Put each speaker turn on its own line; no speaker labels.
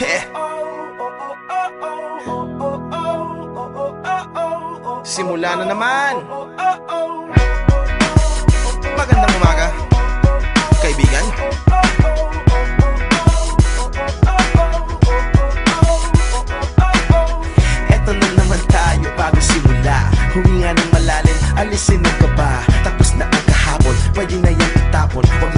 Yeah. Simula na naman. Magandang umaga, kaibigan. Eto na naman tayo bago simula. Huminga ng malalim, alisin ang kaba. Tapos na ang kahapon, pwede na yan itapon. Huwag